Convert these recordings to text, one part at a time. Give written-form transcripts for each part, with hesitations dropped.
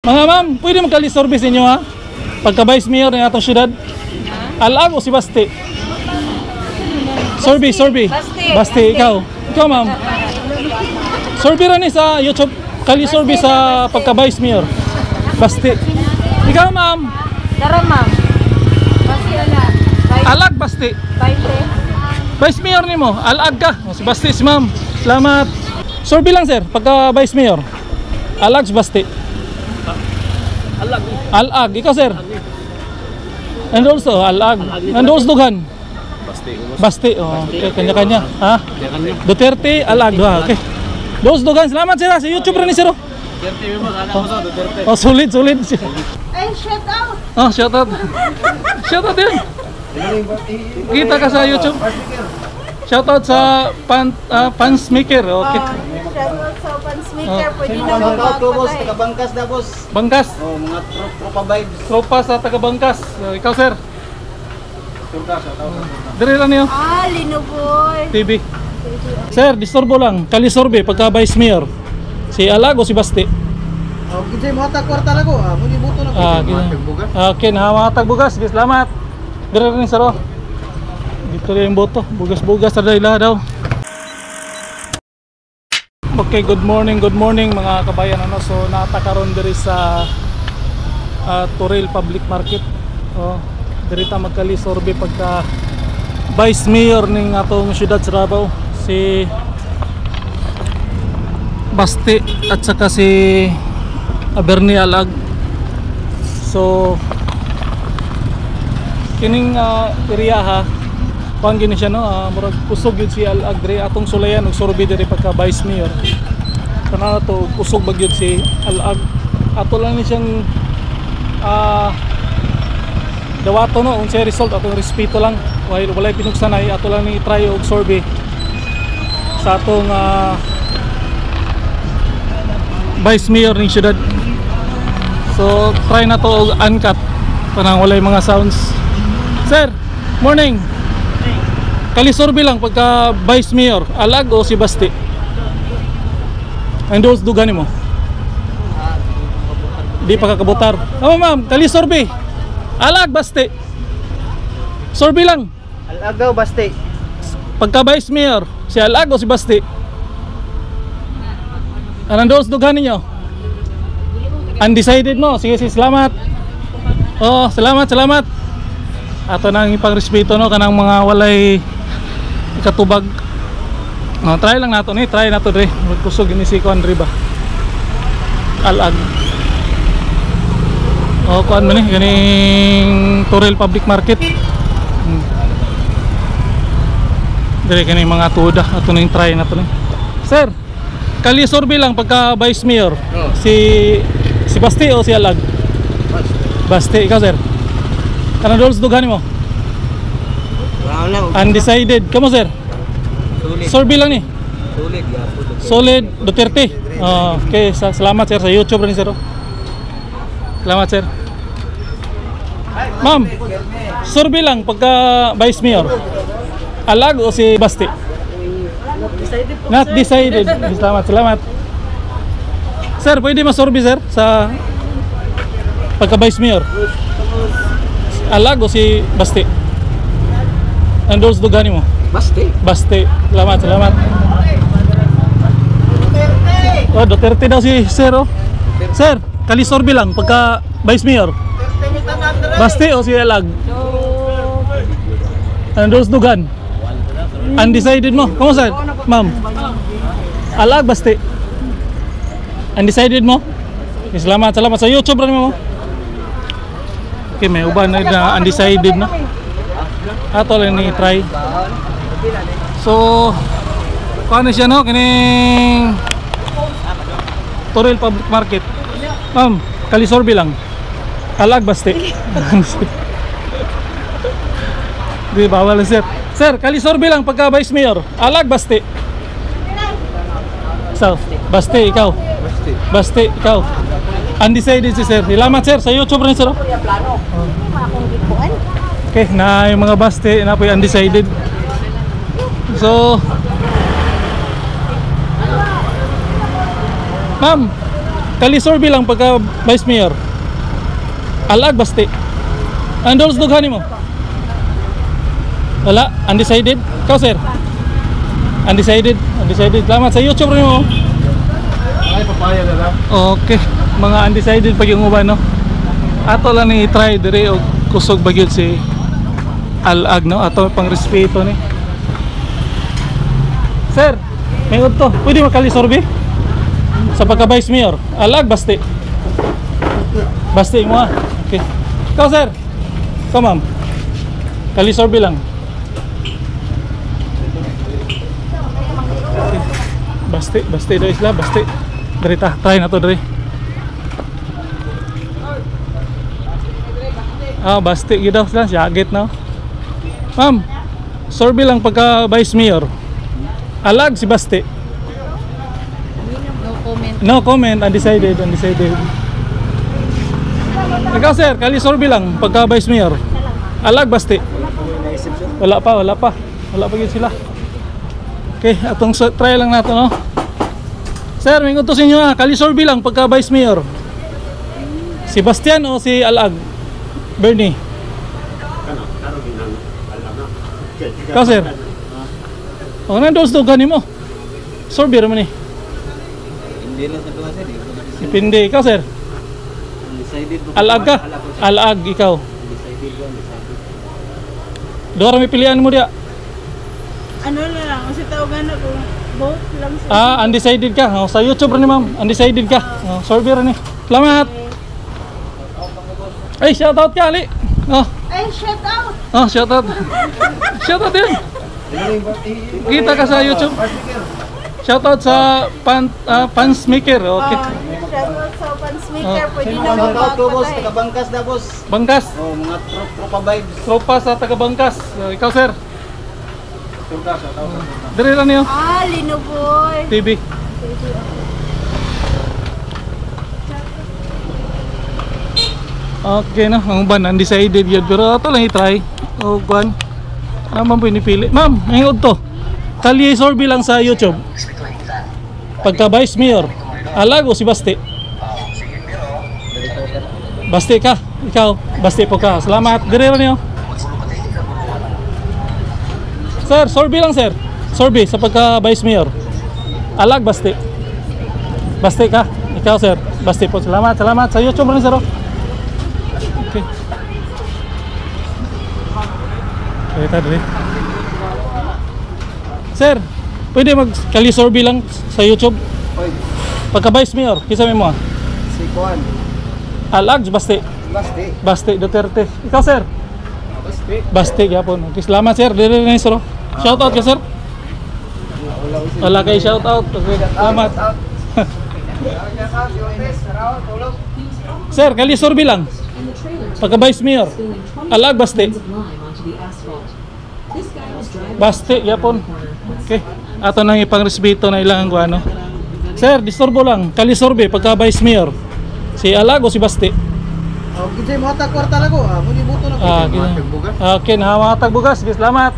Mga ma'am, pwede magkali-service ninyo ha? Pagka Vice Mayor ng atong syudad. Alag o si Basti? Sorby. Basti, ikaw. Ikaw ma'am. Sorby rin sa YouTube. Kali-sorby sa pagka Vice Mayor. Basti. Ikaw ma'am. Tara ma'am. Basti alag. Alag Basti. Vice Mayor ni mo. Alag ka. O, si Basti si ma'am. Salamat. Sorby lang sir, pagka Vice Mayor. Alag si Basti. Alag, ikaw sir. And also, alag. And also dugan. Basti, oh, okay, kanya-kanya. Ha? Duterte, alag. Okay. Dos dugan, salamat sir. Sa YouTube rin ni sir. Oh, sulit. Ay, shout out. Oh, shout out. Shout out din. Kita ka sa YouTube. Shout out sa Pans Maker. Okay. Shout out sa Pans Maker. Pwede na Shout out ko boss, magpatay. taga Bangkas na boss. Bangkas. Oh, mga tropa vibes. Tropa sa taga Bangkas. Ikaw sir. Turka, shout out. Dire lang niyo. Lino boy. TV. Sir, disturbo lang. Kali-sorbe pagka Vice Mayor. Si Alag o si Basti? Oh, kinsay mo hatag kwarta na ko. Muni buto na ko. Okay, nahamatag bugas. Sige, salamat. Dire rin sir. Dito rin yung boto. Bugas-bugas na dahil daw. Okay, good morning mga kabayan. So, natakaroon diri sa Toril Public Market. Diri ta magkali-sorbe pagka Vice Mayor ning atong syudad sa Davao, si Basti at saka si Bernie Alag. So kining area ha, kuan gini siya no, murag kusog yun si Alag diri atong sulayan og sorbe diri pagka Vice Mayor. Kana to kusog ba gyud si Alag. Ato lang ni siyang dawato no, unsay result atong respeto lang. Walay pinugsanay, ato lang ni try og sorbe sa atong Vice Mayor ng syudad. So try na to og uncut kanang walay mga sounds. Sir, morning. Kali sorbe lang pagka Vice Mayor, Alag o si Basti? And those dugan mo? Di pa kakabutar. Ma'am, kali sorbe. Alag, Basti. Sorbe lang. Alag daw Basti. Pagka Vice Mayor, si Alag o si Basti? Anong dos dughan ninyo? Undecided mo. Sige, salamat. Oh, salamat. Ato nang ipagrespeto no kanang mga walay katubag. Try lang nato ni, try nato dre. Magkusog ini si Kuan ba? Alag. Kuan man ni ganing Toril Public Market. Dire kaning mga tuda ato ning try nato ni. Sir, kali sorbe lang pagka Vice Mayor. Si Basti o si Alag? Basti, ikaw sir. Kanang dols dughan mo? Undecided. Kamo sir? Sorbe lang ni. Solid Duterte. Okay, salamat sir sa YouTube rin sir. Salamat sir. Ma'am, sorbe lang pagka Vice Mayor. Alag o si Basti? Not decided. Salamat. Sir, pwede masorbe sir sa pagka Vice Mayor? Alag o si Basti? Andos dugani mo? Basti. Salamat. Oh, Duterte daw si sir. Sir, kali sorbe lang pagka Vice Mayor. Basti o si Alag? Andos dugan? Undecided mo? Kamu sir? Ma'am? Alag, Basti? Undecided mo? Salamat sa YouTube rin mo. Okay, may uban na undecided na. Ato lang ni try. So paano siya no? Kining Toril Public Market. Ma'am, kalisorbe lang. Alag, Basti? Di bawal sir. Sir, kalisorbe lang pagka Vice Mayor. Alag, Basti? Basti, ikaw? Basti, ikaw? Undecided si sir. Salamat sir sa YouTube rin sir. Okay, na yung mga Basti na po yung undecided. So ma'am, Kalisorbe lang pagka Vice Mayor. Alag basti. Andols dughani mo? Wala, undecided. Ikaw sir? Undecided. Salamat sa YouTube rin mo. Ay, papaya na lang. Okay, mga undecided pag yung uban, no? Ato lang ni try dire og kusog bagyod si Alag, no? Ato pang respeto ni. Sir, may to. Pwede makalisorbe? Sa pagka Vice Mayor. Alag basti. Basti mo ah. Okay. Ikaw sir. Ikaw ma'am. Kalisorbe lang. Okay. Basti do isla, basti. Dari ta, try na to dari. Basti gid daw sila, syagit na. Ma'am, sorbe lang pagka Vice Mayor. Alag si basti. No comment. No comment, undecided. Ikaw sir, kalisorbe lang pagka Vice Mayor. Alag basti. Wala pa yun sila. Okay, atong try lang nato, no. Sir, may gusto sa inyo kalisorbe lang pagka Vice Mayor. Si Bastian o si Alag? Bernie. Ikaw sir. O nandos do gani mo. Sorbe ra man ni. Hindi lang sa tuwa sir. Dipindi. Ikaw sir. Undecided. Alag ka? Alag ikaw. Dora may pilihan mo dia. Ano na lang, kasi tawagan ako. Vote lang sa... Undecided ka. Sa YouTube rin ni ma'am. Undecided ka. Sorbe ra ni. Salamat. Ay, shout out ka ali. Ay, shout out! Shout out. Shout out din. Kita ka sa YouTube. Shout out sa Pants Maker. Okay. Shout out sa Pants Maker. Pwede na Shout out to boss, magpapatay. taga Bangkas na boss. Bangkas. Oh, mga tropa vibes. Tropa sa taga Bangkas. Ikaw sir. Turka, shout out. Dire lang niyo. Lino boy. TV. Okay na, ang ban undecided yun pero ato lang i-try. O kuan. Naman po inipili. Ma'am, hingod to. Kalisorbe lang sa YouTube. Pagka Vice Mayor. Alag o si Basti? Basti ka? Ikaw? Basti po ka. Salamat. Dire niyo. Sir, sorbe lang sir. Sorbe sa pagka Vice Mayor. Alag Basti? Basti ka? Ikaw sir? Basti po. Salamat. Sa YouTube rin sir. Okay. Kita dali. Sir, pwede mag-kalisorbe lang sa YouTube? Oy, Pagka Vice Mayor, kisa mo si Kuan. Alag, Basti. Basti, Duterte. Ikaw sir? Basti, yapon. Okay, salamat sir. Dire na sir. Shout out ka sir. Wala kay shout out. Okay, salamat. Sir, kalisorbe lang. Pagka Vice Mayor. Alag, Basti. Basti, yapon. Okay. Ato nang ipang-respeto na ilang ano. Sir, disturbo lang. Kalisorbe pagka Vice Mayor. Si Alag o si Basti? Kinsay mo hatag kwarta na ko. Muni buto na ko. Okay, nahamatag bugas. Sige, salamat.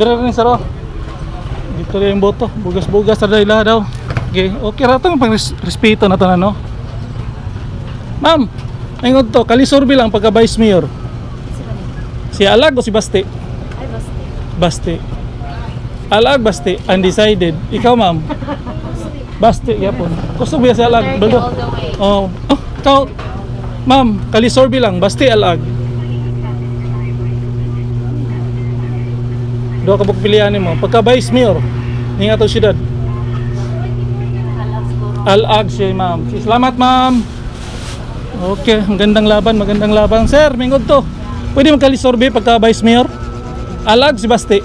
Dire rin sir. Dito rin yung boto. Bugas-bugas na ila daw. Okay ra tong pang-respeto na to na, no? Ma'am, ayun to. Kalisorbe lang pagka Vice Mayor. Si Alag o si Basti? Ay, Basti. Basti. Alag, Basti. Undecided. Ikaw, ma'am? Basti, yapon. Gusto mo si Alag? All the way. Ikaw, ma'am, kalisorbe lang. Basti, Alag. Doon ka pagpilihan mo. Pagka Vice Mayor, hinga to siyudad. Alag siya, ma'am. Salamat, ma'am. Okay, magandang laban. Sir, mingod to. Pwede magkalisorbe pagka Vice Mayor? Alag si Basti.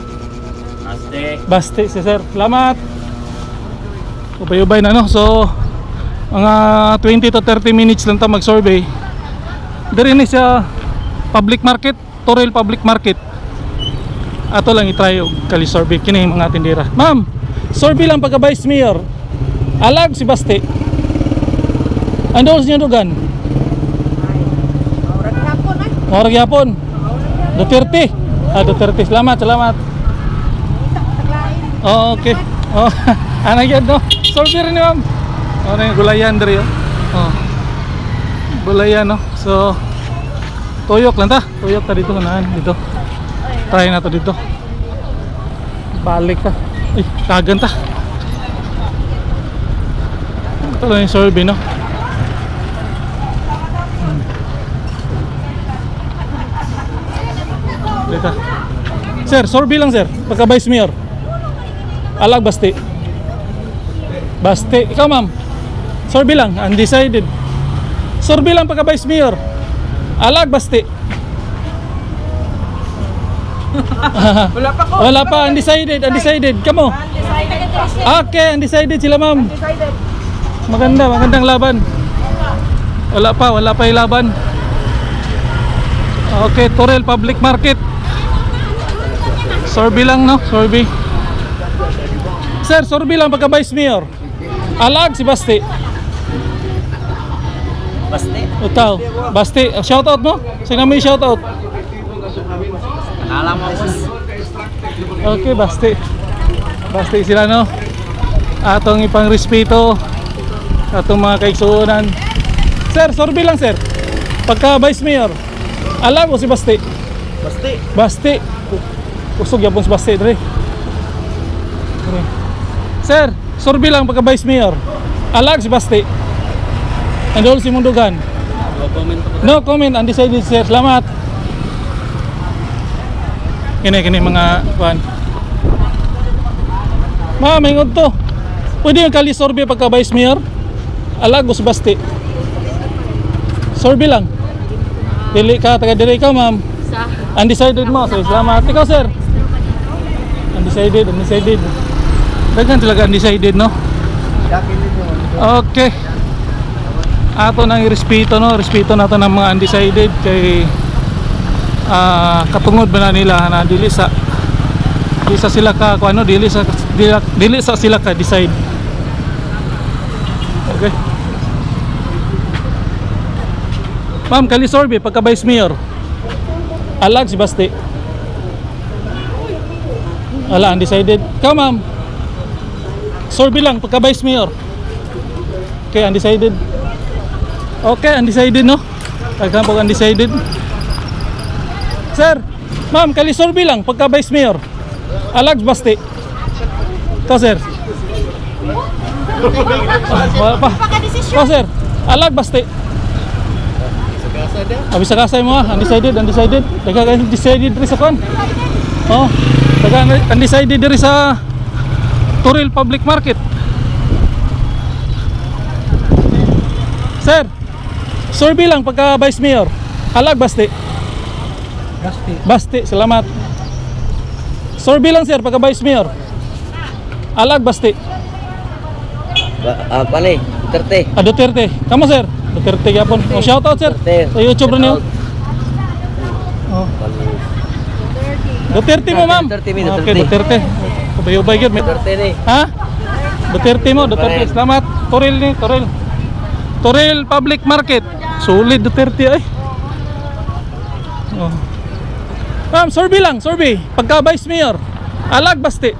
Basti si sir. Salamat. Ubay-ubay na, no. So mga 20 to 30 minutes lang ta mag-survey. Diri ni sa public market, Toril Public Market. Ato lang i-try og kali-survey kini mga tindera. Ma'am, survey lang pagka Vice Mayor. Alag si Basti. Ando sa dugan. Orag yapon. Duterte. Duterte. Salamat. Okay. Anak yan, no? Survey rin ni ma'am. Ano yung gulayan dari, oh. Oh. Bulayan, no? So, tuyok lang ta. Tuyok ta dito kanahan dito. Try na to dito. Balik ta. Ay, kagan ta. Ito lang yung survey, no? Dito. Sir, survey lang sir. Pagka Vice Mayor. Alag Basti. Basti. Ikaw ma'am. Survey lang. Undecided. Survey lang pagka Vice Mayor. Alag Basti. Wala pa ko. Wala pa. Undecided. Undecided. Kamo. Okay. Undecided sila ma'am. Maganda. Magandang laban. Wala pa yung laban. Okay. Torel Public Market. Survey lang, no? Survey. Sir, survey lang pagka Vice Mayor. Alag si Basti. Basti. Ikaw, Basti, shoutout mo? Sino mo yung shoutout? Alam mo. Okay, Basti. Basti sila, no? Atong ipang respeto atong mga kaigsuunan. Sir, survey lang, sir. Pagka Vice Mayor, alag mo si Basti. Basti. Basti. Usog yapon si Basti, dre. Sir, survey lang pagka Vice Mayor. Alag si Basti. Andol si Mundugan. No comment po. No comment, undecided sir. Salamat. Kini mga kuan. Maingon to. Pwede yung kali survey pagka Vice Mayor. Alag si Basti. Survey lang. Dili ka, taga dili ka ma'am. Undecided mo. So, salamat. Ikaw sir. Undecided. Dagan talaga undecided, no? Okay. Ato nang respeto, no? Respeto nato ng mga undecided kay katungod ba na nila na dili sa sila ka kung ano, dili sa sila ka decide. Okay. Ma'am, kali survey pagka Vice Mayor. Alag si Basti. Ala, undecided. Ikaw ma'am. Survey lang pagka Vice Mayor. Okay, undecided. Okay, undecided, no? Pagka undecided. Sir, ma'am, kali survey lang pagka Vice Mayor. Alag Basti. Ikaw sir. Wala pa. Ikaw sir. Alag Basti. Bisa kasay mo ha. Undecided. Daga undecided rin sa kon. Oh, daga undecided rin sa Toril Public Market. Sir, survey lang pagka Vice Mayor. Alag Basti. Basti, salamat. Survey lang sir pagka Vice Mayor. Alag Basti. Pali, Duterte. Duterte. Kamu sir? Duterte yapon. Oh, shout out sir. Sa YouTube rin niyo. Oh. Duterte mo ma'am. Okay, Duterte. Kubayubay gyud. Duterte ni. Ha? Duterte mo, Duterte. Salamat. Toril ni, Toril. Toril Public Market. Solid Duterte ay. Oh. Ma'am, survey lang, survey. Pagka Vice Mayor. Alag Basti.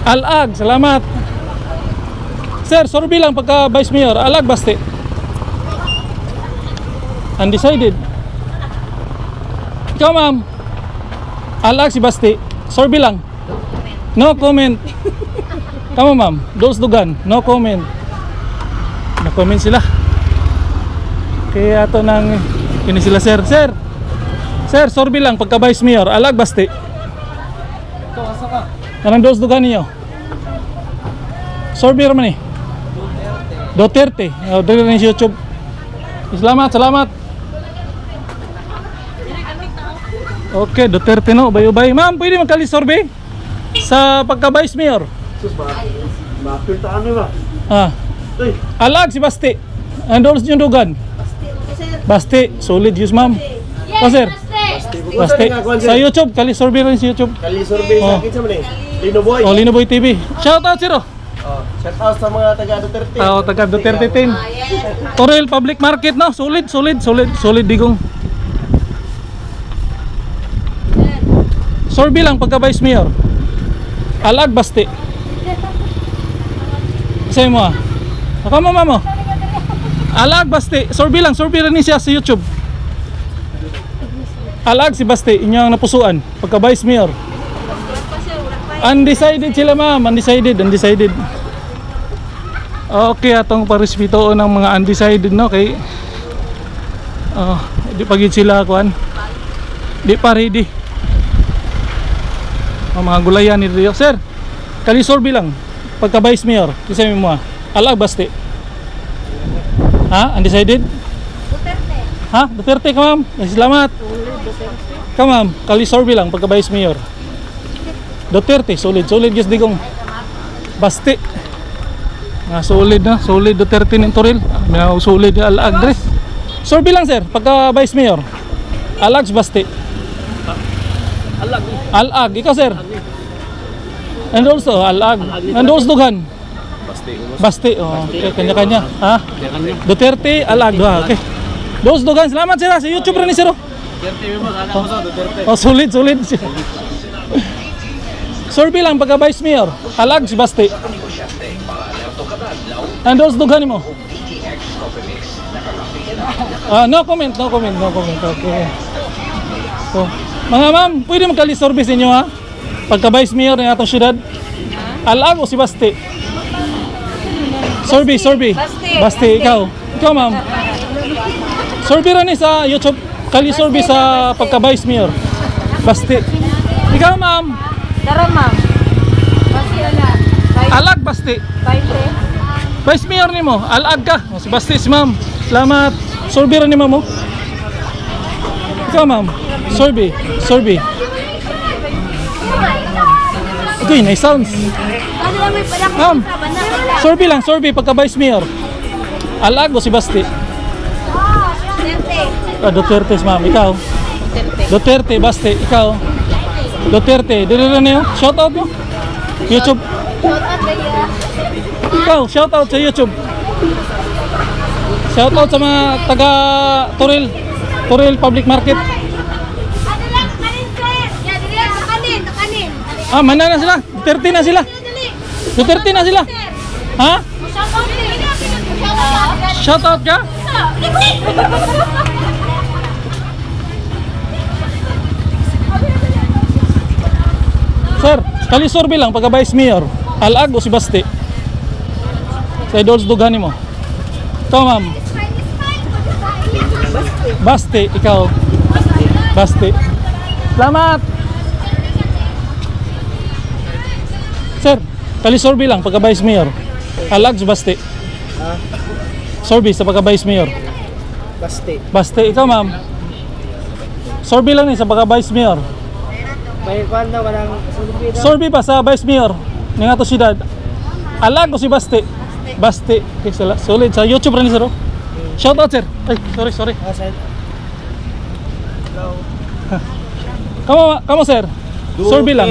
Alag, salamat. Sir, survey lang pagka Vice Mayor. Alag Basti. Undecided. Ikaw ma'am. Alag si Basti. Survey lang. No comment. Kamu ma'am. Dos Dugan. No comment. No comment sila. Kaya ito nang kini sila sir. Sir, survey lang pagka Vice Mayor. Alag Basti. Ito, asa ka? Kanang Dos Dugan niyo. Survey naman eh. Duterte. Duterte rin sa YouTube. Salamat. Okay, Duterte no. Ubay-ubay. Ma'am, pwede magkali survey sa pagka Vice Mayor. Makiltaan mo ba? Alag si Basti. Andol yung Dugan. Basti. Solid use ma'am. Oh sir. Basti. Sa YouTube. Kali survey rin sa YouTube. Kali survey sa akin sa mali. Linoboy. Oh, Linoboy TV. Shout out sir. Shout out sa mga taga Duterte. Taga Duterte team. Toril Public Market no. Solid digong. Survey lang pagka Vice Mayor. Alag Basti. Say mo ah. Ako mo mamo. Alag Basti. Sorbi lang ni siya sa YouTube. Alag si Basti inyong napusuan pagka Vice Mayor. Undecided sila ma'am, undecided. Okay, atong parespeto ng mga undecided no kay di pagid sila kuan. Di pa ready. Mga gulayan ni Rio. Sir, kalisorbi lang pagka Vice Mayor. Kasi mo Alag Basti. Ha? Undecided? Duterte. Ha? Duterte ka ma'am. Salamat. Ka ma'am, kalisorbi lang pagka Vice Mayor. Duterte, solid guys di kong Basti. Solid Duterte ni Toril. Solid Alag dre. Sorbi lang sir, pagka Vice Mayor. Alag Basti. Alag, ikaw sir. And also Alag. And also Dugan. Basti, okay, kanya-kanya. Ha? Duterte, Alag, okay. Dos Dugan, salamat sir sa YouTube rin ni sir. Solid. Sorbi lang pagka Vice Mayor. Alag si Basti. And those Dugan mo. No comment. Okay. So, mga ma'am, pwede magkalisorbi sa inyo ha? Pagka Vice Mayor ng atong syudad. Alag o si Basti? Sorbi. Basti, ikaw. Ikaw ma'am. Sorbi rin sa YouTube. Kalisorbi sa pagka Vice Mayor. Basti. Ikaw ma'am. Dara ma'am. Basti ala. Alag Basti. Vice Mayor ni mo. Alag ka. Si Basti si ma'am. Salamat. Sorbi rin ni ma'am mo. Ikaw ma'am. Sorbi. Okay, nice sounds. Ma'am, sorbi pagka Vice Mayor. Alag o si Basti? Duterte ma'am, ikaw? Duterte, Basti, ikaw? Duterte, dito na niyo? Shoutout mo? YouTube? Ikaw, shoutout sa YouTube. Shoutout sa mga taga Toril Public Market. Mana na sila? Duterte na sila. Ha? Shoutout ka? Sir, kalisorbi lang pagka Vice Mayor. Alag o si Basti? Sa idols Dugani mo. Ikaw ma'am. Basti, ikaw. Basti. Salamat. Sir, kalisorbi lang pagka Vice Mayor. Alag o Basti? Sorbi sa pagka Vice Mayor. Basti, ikaw ma'am. Sorbi lang sa pagka Vice Mayor. May kwanda walang Sorbi pa sa Vice Mayor ng ato siyudad. Alag o si Basti? Basti. Okay, solid sa YouTube rin sir. Shout out sir. Ay, sorry. Kamo sir. Sorbi lang.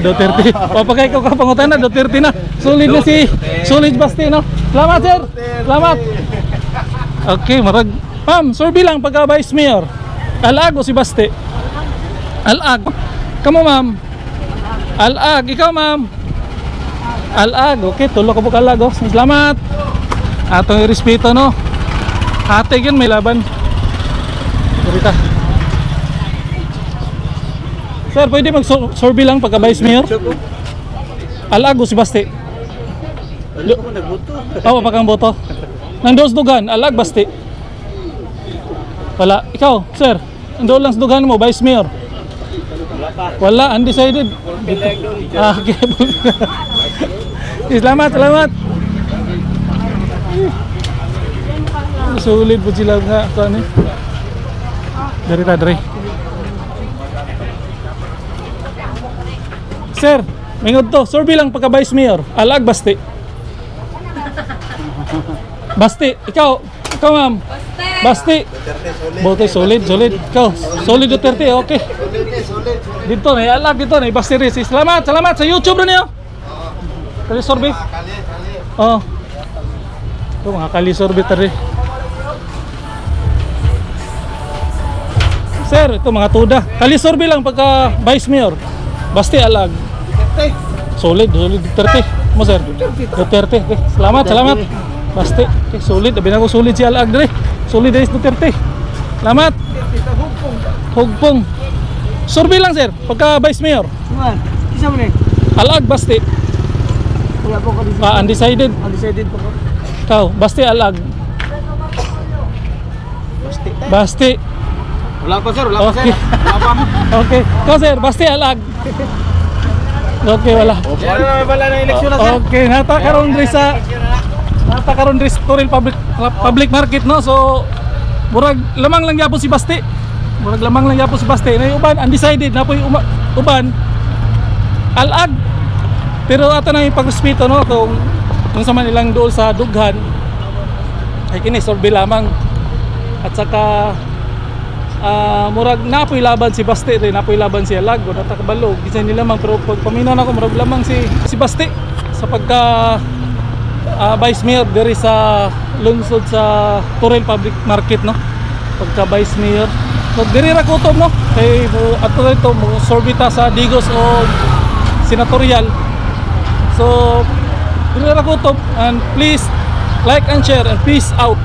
Duterte. Papagay ko kapangutan na Duterte na. Solid na si Solid Basti no. Salamat sir. Salamat. Okay, marag. Ma'am, sorbi lang pagka Vice Mayor. Alag o si Basti? Alag. Kamu ma'am. Alag, ikaw ma'am. Alag, okay, tulo ka po kalag oh. Salamat. Atong irespeto no. Ate yun may laban. Kurita. Sir, pwede mag-sorbi lang pagka Vice Mayor? Alag o si Basti? Oo, pagkang boto. Nandos Dugan, Alag Basti? Wala. Ikaw, sir, nandoon lang sa Dugan mo, Vice Mayor? Wala, undecided. Okay. Salamat. Sulit po sila nga ano. Dari. Sir, mingod to. Sorbi lang pagka Vice Mayor. Alag Basti? Basti, ikaw ma'am. Basti. Bote solid. Ikaw, solid Duterte, okay. Dito na, alag dito na, Basti rin. Salamat sa YouTube rin niyo. Kalisorbi. Oh. Ito mga kalisorbi tari. Sir, ito mga tuda. Kalisorbi lang pagka Vice Mayor. Basti alag. Solid Duterte. Mo sir. Duterte. Okay. Salamat. Basti. Okay, solid. Abi na ko solid si Alag dire. Solid is Duterte. Salamat. Hugpong. Survey lang sir, pagka Vice Mayor. Man, isa mo ni. Alag Basti. Wala po ko dito. Undecided. Undecided po ko. Ikaw, Basti Alag. Basti. Wala pa sir, Okay. Wala pa mo. Okay. Ikaw sir, Basti Alag. Okay, wala. Wala na eleksyon na sir. Okay, natakaroon rin sa Toril Public Market, no? So, murag lamang lang yapon si Basti. Murag lamang lang yapon si Basti. Na yung uban, undecided na po yung uban. Alag. Pero ato na yung pagrespeto, no? Kung sa man ilang doon sa dughan, ay kini sorbe lamang. At saka murag napoy laban si Basti rin, napoy laban si Alag o natakabalo gisan nila mang, pero pag paminaw na ko murag lamang si Basti sa pagka Vice Mayor diri sa lungsod sa Toril Public Market, no? Pagka Vice Mayor so diri ra kutob, no? Kay ato rito mo sorbita sa Digos o Senatorial, so diri ra kutob, and please like and share and peace out.